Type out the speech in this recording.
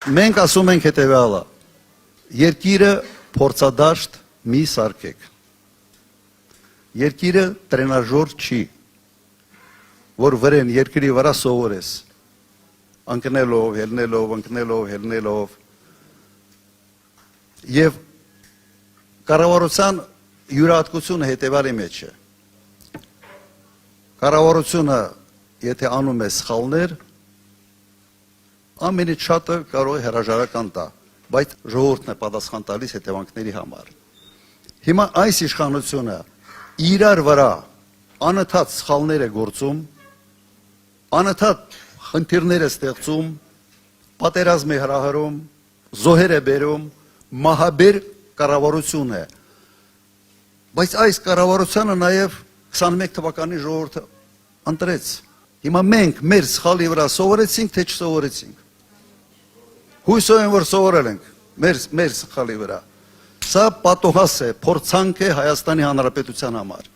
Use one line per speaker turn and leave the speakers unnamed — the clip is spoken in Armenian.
Մենք ասում ենք հետևյալը. երկիրը փորձադաշտ մի սարքեք։ Երկիրը տրենաժոր չի, որ վրեն երկրի վրա սովորես, ընկնելով, հելնելով, եւ կառավարության յուրահատկությունը հետևյալի մեջ է։ Կառավարությունը, եթե անում է սխալներ, ամենից շատը կարող է հրաժարական տա, բայց ժողովուրդն է պատասխան տալիս հետևանքների համար։ Հիմա այս իշխանությունը իրար վրա անընդհատ սխալներ է գործում, անընդհատ խնդիրներ է ստեղծում, պատերազմ է հրահրում, զոհեր է բերում, մահաբեր կառավարություն է։ Բայց այս կառավարությունը նաև 21 թվականի ժողովուրդը ընտրեց։ Հիմա մենք մեր սխալի վրա սովորեցինք, թե չսովորեցինք։ Հույսով եմ, որ սովորել ենք մեր սխալի վրա։ Սա պատոհաս է, փորձանք է Հայաստանի Հանրապետության համար։